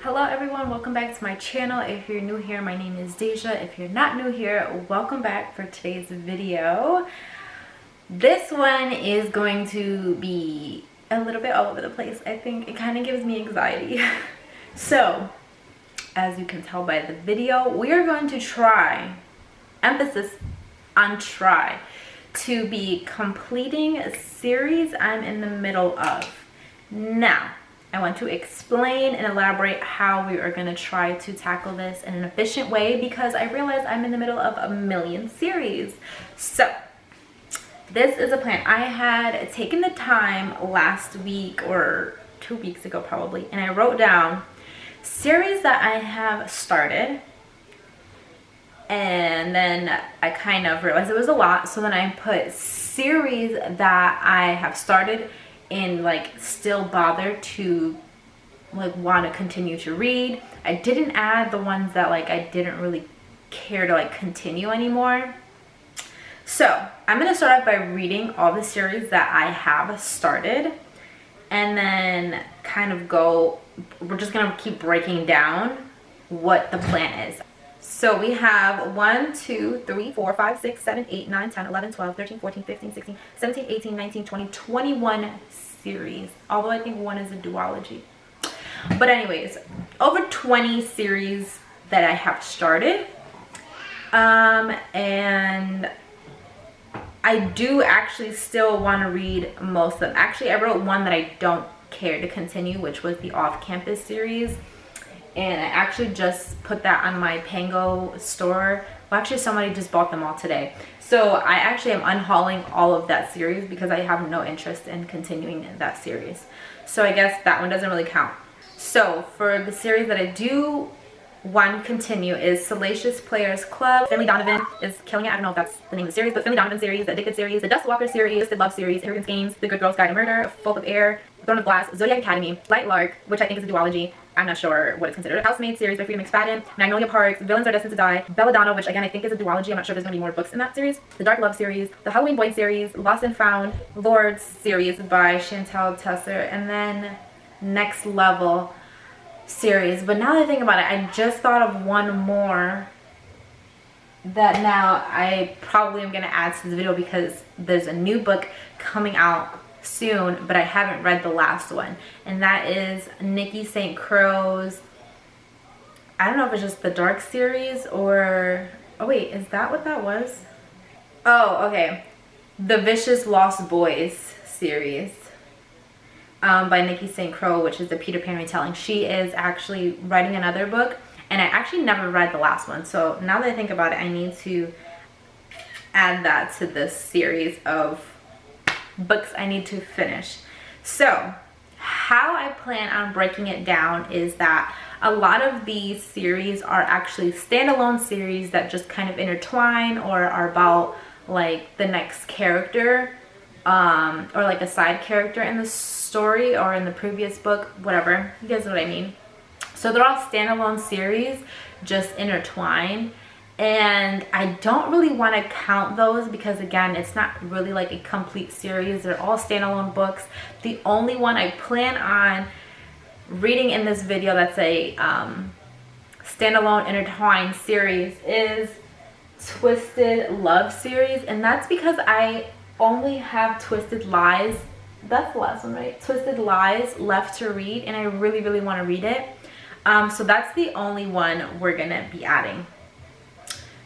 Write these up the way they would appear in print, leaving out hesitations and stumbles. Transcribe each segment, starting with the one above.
Hello everyone, welcome back to my channel. If you're new here, my name is Deja. If you're not new here, welcome back for today's video. This one is going to be a little bit all over the place. I think it kind of gives me anxiety. So, as you can tell by the video, we are going to try, emphasis on try, to be completing a series I'm in the middle of. Now, I want to explain and elaborate how we are going to try to tackle this in an efficient way because I realize I'm in the middle of a million series. So this is a plan. I had taken the time last week or 2 weeks ago probably, and I wrote down series that I have started, and then I kind of realized it was a lot, so then I put series that I have started and like still bother to like want to continue to read. I didn't add the ones that like I didn't really care to like continue anymore. So I'm gonna start off by reading all the series that I have started, and then kind of we're just gonna keep breaking down what the plan is. So we have 1, 2, 3, 4, 5, 6, 7, 8, 9, 10, 11, 12, 13, 14, 15, 16, 17, 18, 19, 20, 21 series. Although I think one is a duology. But anyways, over 20 series that I have started. And I do actually still want to read most of them. Actually, I wrote one that I don't care to continue, which was the off-campus series. And I actually just put that on my Pango store. Well, actually somebody just bought them all today. So I actually am unhauling all of that series because I have no interest in continuing that series. So I guess that one doesn't really count. So for the series that I do want to continue is Salacious Players Club. Finley Donovan is killing it. I don't know if that's the name of the series, but Finley Donovan series, the Addicted series, the Dust Walker series, Twisted Love series, Arrogance Games, The Good Girl's Guide to Murder, Folk of Air, Throne of Glass, Zodiac Academy, Light Lark, which I think is a duology. I'm not sure what it's considered. Housemaid series by Freedom McFadden, Magnolia Parks, Villains Are Destined to Die, Belladonna, which again I think is a duology. I'm not sure if there's going to be more books in that series. The Dark Love series, the Halloween Boy series, Lost and Found, Lords series by Chantal Tesser, and then Next Level series. But now that I think about it, I just thought of one more that now I probably am going to add to the video because there's a new book coming out soon, but I haven't read the last one, and that is Nikki St. Crow's, I don't know if it's just the Dark series or, oh wait, is that what that was? Oh, okay, The Vicious Lost Boys series by Nikki St. Crow, which is the Peter Pan retelling. She is actually writing another book, and I actually never read the last one, so now that I think about it, I need to add that to this series of books I need to finish. So how I plan on breaking it down is that a lot of these series are actually standalone series that just kind of intertwine or are about like the next character, or like a side character in the story or in the previous book, whatever, you guys know what I mean. So they're all standalone series, just intertwine. And I don't really want to count those because again, it's not really like a complete series. They're all standalone books. The only one I plan on reading in this video that's a standalone intertwined series is Twisted Love series, and that's because I only have Twisted Lies, that's the last one, right? Twisted Lies left to read, and I really want to read it. So that's the only one we're gonna be adding.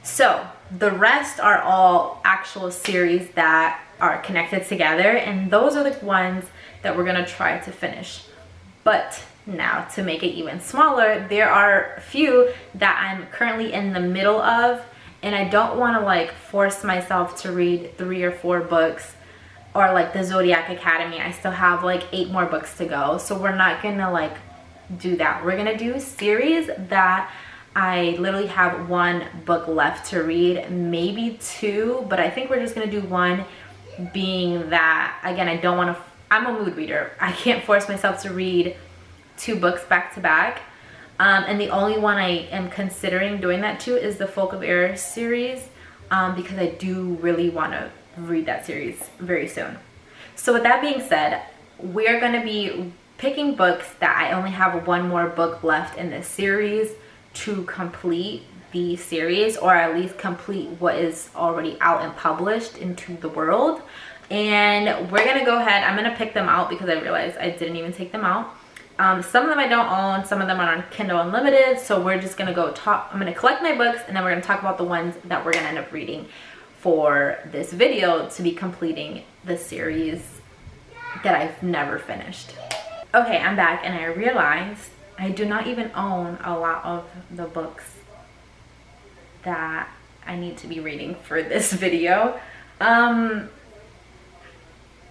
So the rest are all actual series that are connected together, and those are the ones that we're gonna try to finish. But now to make it even smaller, there are a few that I'm currently in the middle of, and I don't want to like force myself to read 3 or 4 books, or like the Zodiac Academy. I still have like 8 more books to go, so we're not gonna like do that. We're gonna do series that I literally have 1 book left to read, maybe 2, but I think we're just gonna do 1, being that again I don't want to, I'm a mood reader. I can't force myself to read 2 books back to back, and the only one I am considering doing that to is the Folk of Air series, because I do really want to read that series very soon. So with that being said, we're going to be picking books that I only have one more book left in this series to complete the series, or at least complete what is already out and published into the world. And we're gonna go ahead, I'm gonna pick them out because I realized I didn't even take them out. Some of them I don't own, some of them are on Kindle Unlimited, so we're just gonna go talk. I'm gonna collect my books and then we're gonna talk about the ones that we're gonna end up reading for this video to be completing the series that I've never finished. Okay, I'm back and I realized I do not even own a lot of the books that I need to be reading for this video.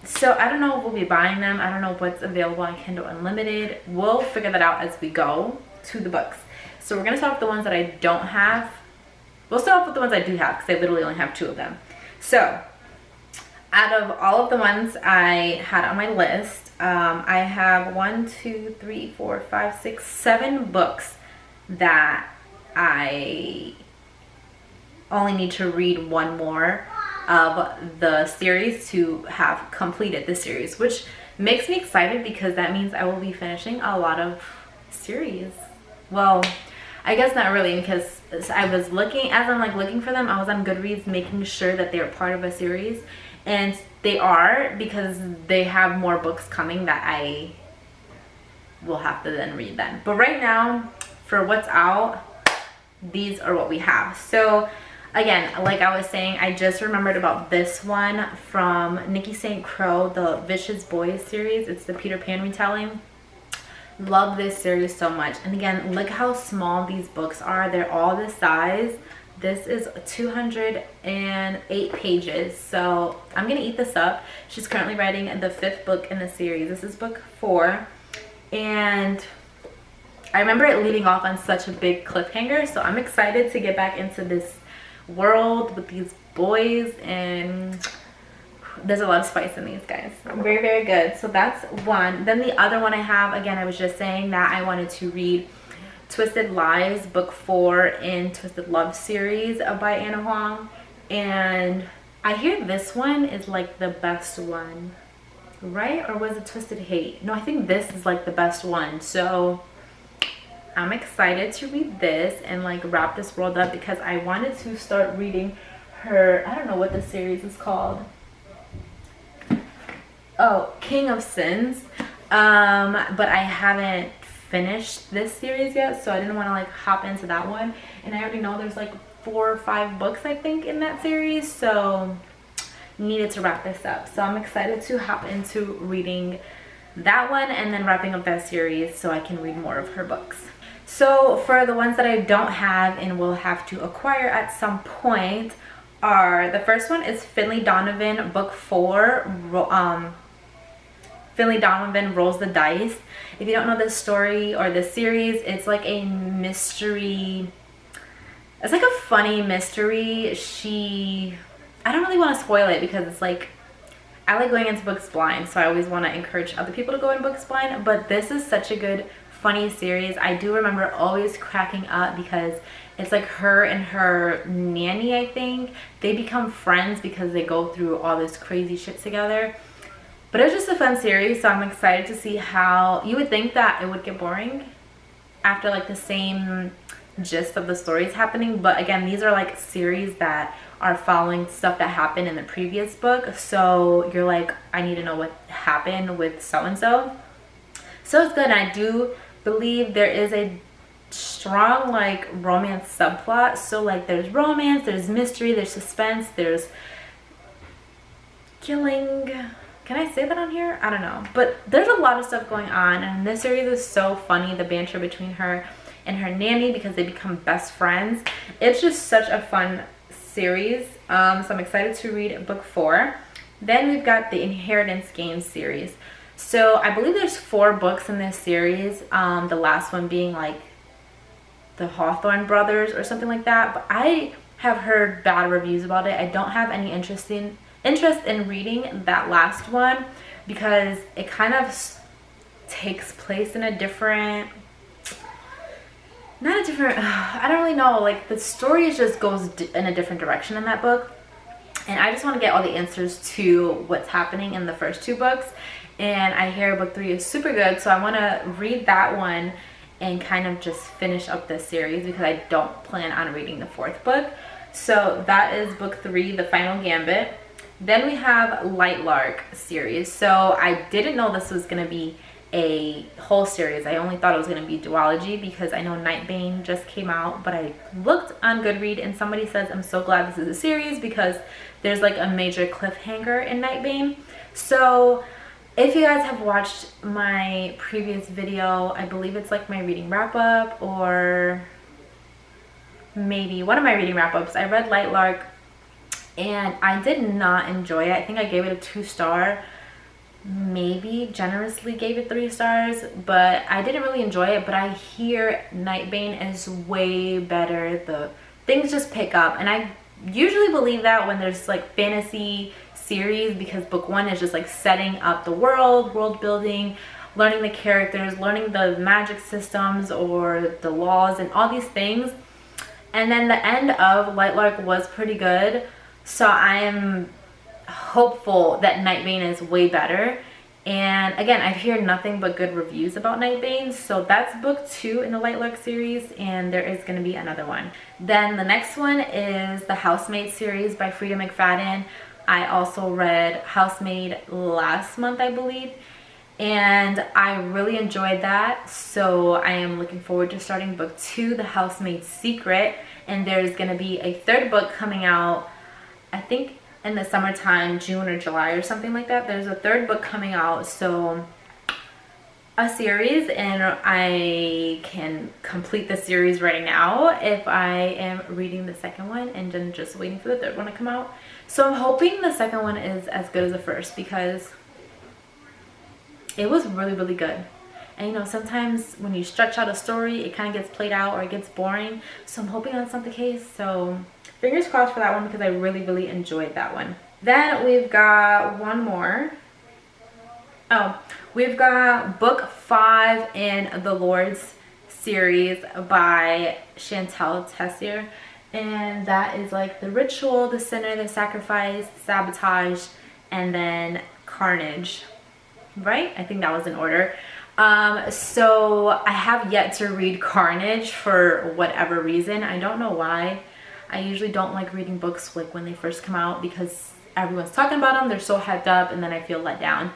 So I don't know if we'll be buying them. I don't know what's available on Kindle Unlimited. We'll figure that out as we go to the books. So we're gonna start with the ones that I don't have. We'll start off with the ones I do have because I literally only have 2 of them. So out of all of the ones I had on my list, I have 1, 2, 3, 4, 5, 6, 7 books that I only need to read one more of the series to have completed the series, which makes me excited because that means I will be finishing a lot of series. Well, I guess not really, because I was looking, as I'm like looking for them, I was on Goodreads making sure that they're part of a series, and they are, because they have more books coming that I will have to then read then. But right now, for what's out, these are what we have. So again, like I was saying, I just remembered about this one from Nikki St. Crow, the Vicious Boys series. It's the Peter Pan retelling. Love this series so much. And again, look how small these books are. They're all this size. This is 208 pages. So I'm gonna eat this up. She's currently writing the 5th book in the series. This is book 4. And I remember it leading off on such a big cliffhanger. So I'm excited to get back into this world with these boys, and there's a lot of spice in these guys. Very, very good. So that's one. Then the other one I have, again, I was just saying that I wanted to read Twisted Lies, book 4 in Twisted Love series by Anna Huang, and I hear this one is like the best one, right? Or was it Twisted Hate? No, I think this is like the best one. So I'm excited to read this and like wrap this world up, because I wanted to start reading her, I don't know what the series is called. Oh, King of Sins. But I haven't finished this series yet, so I didn't want to like hop into that one. And I already know there's like 4 or 5 books I think in that series, so needed to wrap this up. So I'm excited to hop into reading that one and then wrapping up that series so I can read more of her books. So for the ones that I don't have and will have to acquire at some point are, the first one is Finley Donovan, book 4, Finley Donovan Rolls the Dice. If you don't know this story or this series, it's like a mystery. It's like a funny mystery. I don't really want to spoil it because it's like, I like going into books blind, so I always want to encourage other people to go in books blind. But this is such a good funny series. I do remember always cracking up because it's like her and her nanny, I think. They become friends because they go through all this crazy shit together. But it's just a fun series, so I'm excited to see how, you would think that it would get boring after like the same gist of the stories happening. But again, these are like series that are following stuff that happened in the previous book. So you're like, I need to know what happened with so-and-so. So it's good. I do believe there is a strong like romance subplot. So like there's romance, there's mystery, there's suspense, there's killing. Can I say that on here? I don't know. But there's a lot of stuff going on, and this series is so funny, the banter between her and her nanny, because they become best friends. It's just such a fun series. So I'm excited to read book 4. Then we've got the Inheritance Games series. So I believe there's 4 books in this series. The last one being like the Hawthorne brothers or something like that. But I have heard bad reviews about it. I don't have any interest in reading that last one because it kind of takes place in a different, I don't really know, like the story just goes in a different direction in that book. and I just want to get all the answers to what's happening in the first 2 books. And I hear book 3 is super good, so I want to read that one and kind of just finish up this series because I don't plan on reading the 4th book. So that is book 3, The Final Gambit. Then we have Light Lark series. So I didn't know this was going to be a whole series. I only thought it was going to be duology because I know Nightbane just came out, but I looked on Goodreads and somebody says I'm so glad this is a series because there's like a major cliffhanger in Nightbane. So if you guys have watched my previous video, I believe it's like my reading wrap up or maybe one of my reading wrap ups, I read Light Lark and I did not enjoy it. I think I gave it a 2-star, maybe generously gave it 3 stars, but I didn't really enjoy it. But I hear Nightbane is way better. The things just pick up, and I usually believe that when there's like fantasy series, because book 1 is just like setting up the world building, learning the characters, learning the magic systems or the laws and all these things. And then the end of Light Lark was pretty good, so I am hopeful that Nightbane is way better. And again, I hear nothing but good reviews about Nightbane, so that's book 2 in the Light Lark series, and there is going to be another one. Then the next one is the Housemaid series by Frida McFadden. I also read Housemaid last month, I believe, and I really enjoyed that. So I am looking forward to starting book 2, The Housemaid's Secret, and there's going to be a 3rd book coming out, I think in the summertime, June or July or something like that. There's a 3rd book coming out, so a series, and I can complete the series right now if I am reading the 2nd one and then just waiting for the 3rd one to come out. So I'm hoping the 2nd one is as good as the 1st because it was really good. And you know, sometimes when you stretch out a story, it kind of gets played out or it gets boring. So I'm hoping that's not the case. So fingers crossed for that one because I really enjoyed that one. Then we've got one more. Oh, we've got book 5 in the Lord's series by Chantal Tessier. And that is like the ritual, the sinner, the sacrifice, the sabotage, and then carnage. Right? I think that was in order. So I have yet to read Carnage for whatever reason. I don't know why. I usually don't like reading books like when they first come out because everyone's talking about them. They're so hyped up, and then I feel let down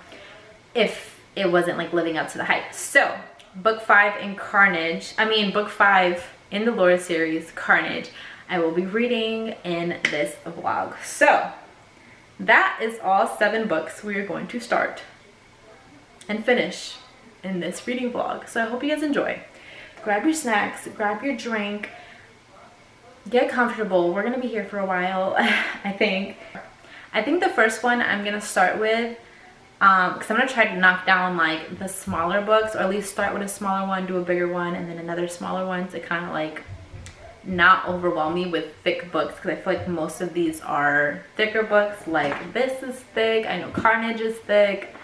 if it wasn't like living up to the hype. So book 5 in Carnage, book 5 in the Lord series, Carnage, I will be reading in this vlog. So that is all 7 books we are going to start and finish in this reading vlog. So I hope you guys enjoy. Grab your snacks, grab your drink, get comfortable. We're gonna be here for a while. I think the first one I'm gonna start with, because I'm gonna try to knock down like the smaller books, or at least start with a smaller one, do a bigger one, and then another smaller one to kind of like not overwhelm me with thick books, because I feel like most of these are thicker books. Like this is thick, I know Carnage is thick.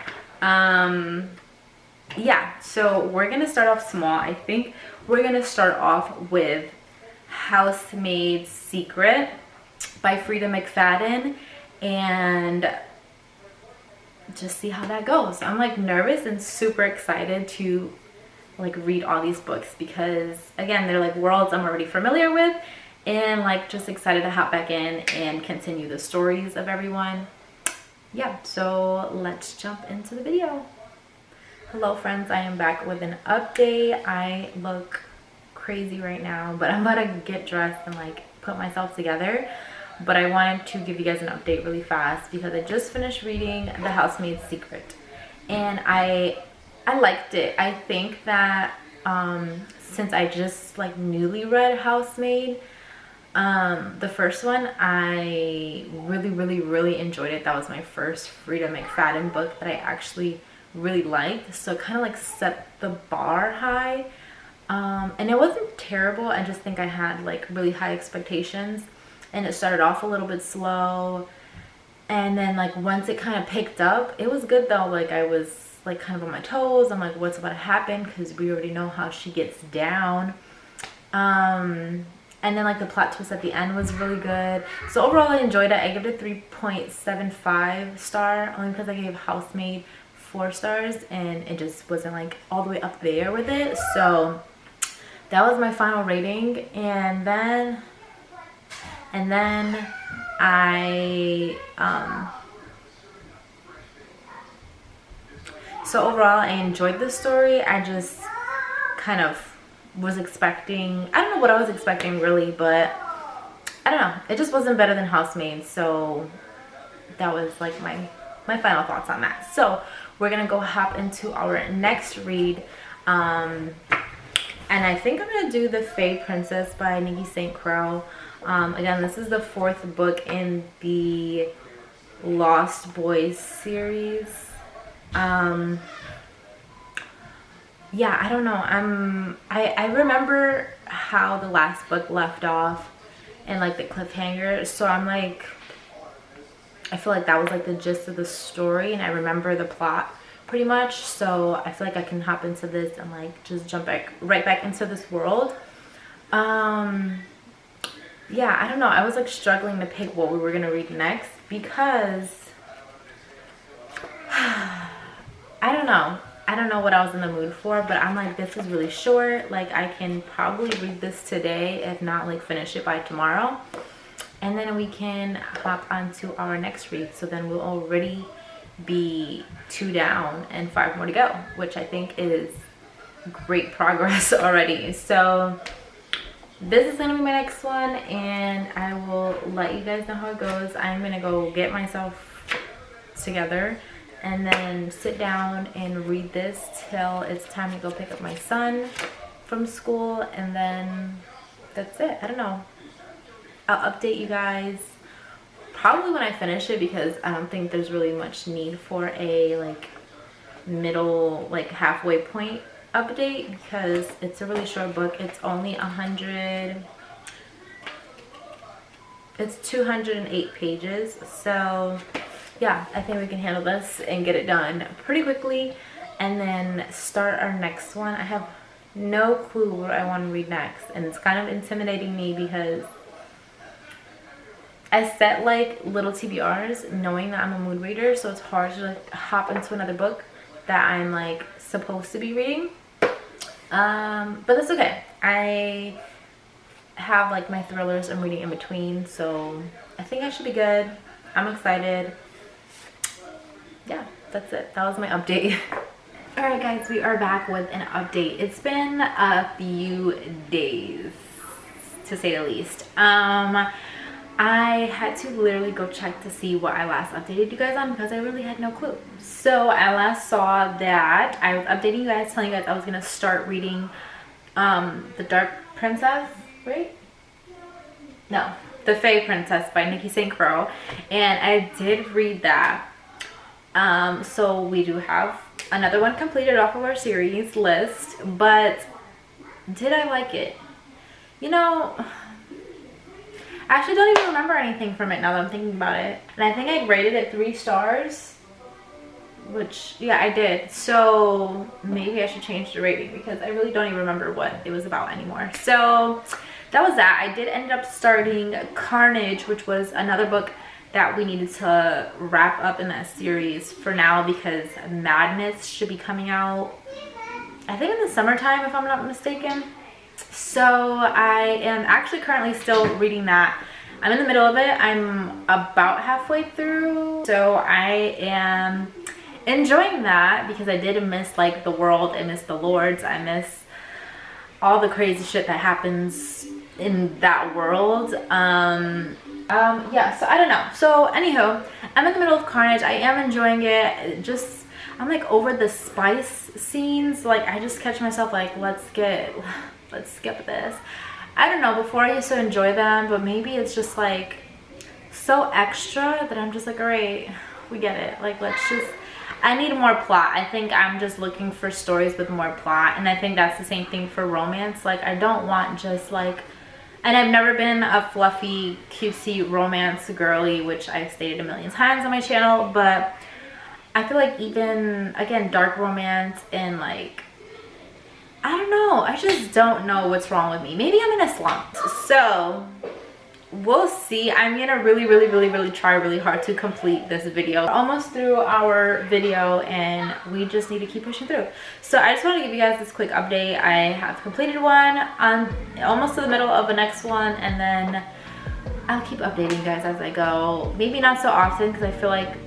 Yeah, so we're gonna start off small. I think we're gonna start off with Housemaid's Secret by Frida McFadden and just see how that goes. I'm like nervous and super excited to like read all these books because again, they're like worlds I'm already familiar with, and like just excited to hop back in and continue the stories of everyone. Yeah, so let's jump into the video. Hello friends, I am back with an update. I look crazy right now, but I'm about to get dressed and like put myself together. But I wanted to give you guys an update really fast because I just finished reading The Housemaid's Secret and I liked it. I think that since I just like newly read Housemaid, the first one, I really enjoyed it. That was my first Frida McFadden book that I actually really liked, so it kind of like set the bar high, and it wasn't terrible. I just think I had like really high expectations, and it started off a little bit slow, and then like once it kind of picked up, it was good though. Like I was like kind of on my toes. I'm like, what's about to happen, because we already know how she gets down. And then like the plot twist at the end was really good. So overall I enjoyed it. I give it a 3.75 star only because I gave Housemaid 4 stars and it just wasn't like all the way up there with it. So that was my final rating. And then I so overall I enjoyed the story. I just kind of was expecting, I don't know what I was expecting really, but I don't know, it just wasn't better than Housemaid. So that was like my final thoughts on that. So we're gonna go hop into our next read, and I think I'm gonna do The Fae Princess by Nikki St. Crow. Again, this is the 4th book in the Lost Boys series. Yeah, I don't know. I remember how the last book left off and like the cliffhanger. So I'm like, I feel like that was like the gist of the story and I remember the plot pretty much. So I feel like I can hop into this and like just jump right back into this world. Yeah, I don't know. I was like struggling to pick what we were gonna read next because I don't know what I was in the mood for, but I'm like, this is really short. Like I can probably read this today, if not like finish it by tomorrow. And then we can hop onto our next read. So then we'll already be 2 down and 5 more to go, which I think is great progress already. So this is gonna be my next one and I will let you guys know how it goes. I'm gonna go get myself together and then sit down and read this till it's time to go pick up my son from school, and then that's it. I don't know, I'll update you guys probably when I finish it, because I don't think there's really much need for a like middle, like halfway point update, because it's a really short book. It's only 208 pages. So yeah, I think we can handle this and get it done pretty quickly and then start our next one. I have no clue what I want to read next, and it's kind of intimidating me because I set like little TBRs knowing that I'm a mood reader, so it's hard to like hop into another book that I'm like supposed to be reading. But that's okay. I have like my thrillers I'm reading in between, so I think I should be good. I'm excited. Yeah, that's it. That was my update. All right guys, we are back with an update. It's been a few days to say the least. I had to literally go check to see what I last updated you guys on because I really had no clue. So I last saw that I was updating you guys, telling you guys I was gonna start reading The Dark Princess, right? No, The Fae Princess by Nikki St. Crow, and I did read that. So we do have another one completed off of our series list, but did I like it? You know, I actually don't even remember anything from it now that I'm thinking about it. And I think I rated it 3 stars, which, yeah, I did. So maybe I should change the rating because I really don't even remember what it was about anymore. So that was that. I did end up starting Carnage, which was another book that we needed to wrap up in that series for now because Madness should be coming out, I think in the summertime if I'm not mistaken. So I am actually currently still reading that. I'm in the middle of it. I'm about halfway through. So I am enjoying that because I did miss like the world. I miss the lords. I miss all the crazy shit that happens in that world. Yeah, so I don't know. So anywho, I'm in the middle of Carnage. I am enjoying it. Just, I'm like over the spice scenes. Like I just catch myself like, let's skip this. I don't know, before I used to enjoy them, but maybe it's just like so extra that I'm just like, all right, we get it. Like, let's just, I need more plot. I think I'm just looking for stories with more plot, and I think that's the same thing for romance. Like, I don't want just like, and I've never been a fluffy, cutesy romance girly, which I've stated a million times on my channel, but I feel like even, again, dark romance and like I don't know. I just don't know what's wrong with me. Maybe I'm in a slump. So we'll see. I'm gonna really try really hard to complete this video. We're almost through our video and we just need to keep pushing through. So I just want to give you guys this quick update. I have completed one. I'm almost to the middle of the next one, and then I'll keep updating you guys as I go. Maybe not so often because I feel like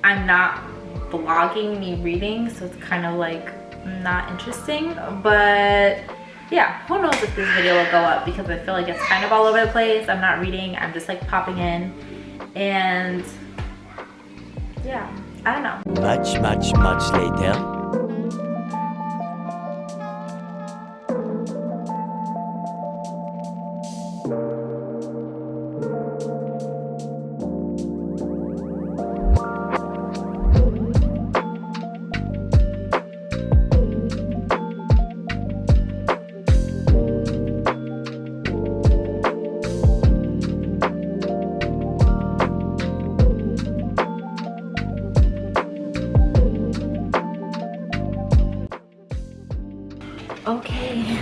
I'm not vlogging me reading, so it's kind of like not interesting. But yeah, who knows if this video will go up, because I feel like it's kind of all over the place. I'm not reading, I'm just like popping in, and yeah, I don't know. Much later. Okay,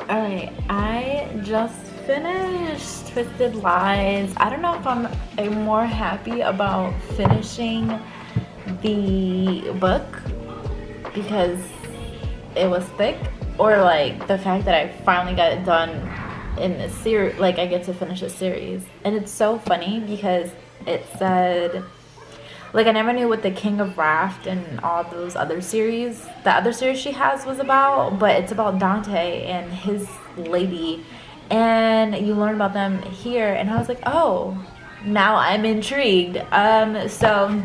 all right, I just finished Twisted Lies. I don't know if I'm more happy about finishing the book because it was thick, or like the fact that I finally got it done in the series, like I get to finish a series. And it's so funny because it said, like, I never knew what the King of Raft and all those other series, the other series she has, was about, but it's about Dante and his lady, and you learn about them here, and I was like, oh, now I'm intrigued. So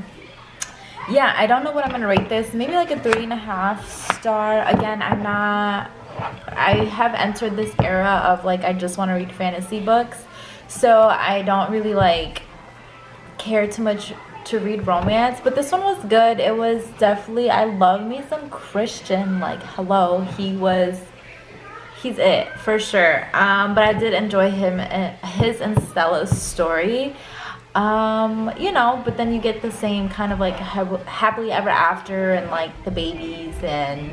yeah, I don't know what I'm gonna rate this. Maybe like a 3.5 star. Again, I have entered this era of like, I just want to read fantasy books, so I don't really like care too much to read romance, but this one was good. It was definitely, I love me some Christian. Like, hello, he's it for sure. But I did enjoy his and Stella's story. You know, but then you get the same kind of like happily ever after, and like the babies, and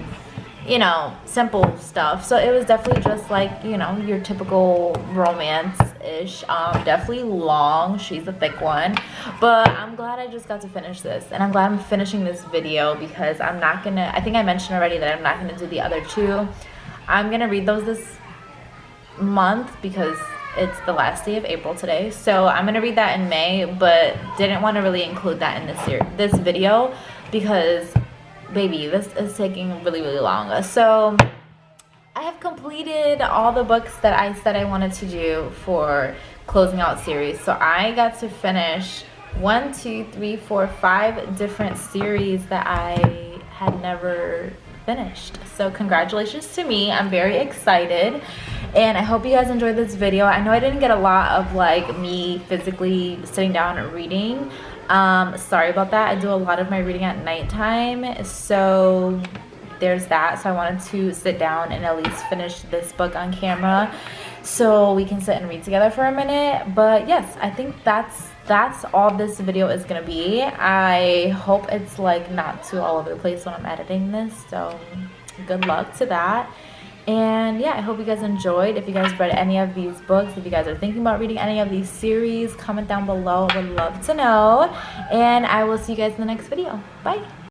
you know, simple stuff. So it was definitely just like, you know, your typical romance-ish. Definitely long. She's a thick one. But I'm glad I just got to finish this. And I'm glad I'm finishing this video because I'm not gonna, I think I mentioned already that I'm not gonna do the other two. I'm gonna read those this month because it's the last day of April today. So I'm gonna read that in May, but didn't want to really include that in this video because baby, this is taking really long. So I have completed all the books that I said I wanted to do for closing out series. So I got to finish 1, 2, 3, 4, 5 different series that I had never finished. So congratulations to me. I'm very excited, and I hope you guys enjoyed this video. I know I didn't get a lot of like me physically sitting down and reading. Sorry about that. I do a lot of my reading at nighttime, so there's that. So I wanted to sit down and at least finish this book on camera so we can sit and read together for a minute. But yes, I think that's all this video is gonna be. I hope it's like not too all over the place when I'm editing this, so good luck to that. And yeah, I hope you guys enjoyed. If you guys read any of these books, if you guys are thinking about reading any of these series, comment down below. I would love to know. And I will see you guys in the next video. Bye.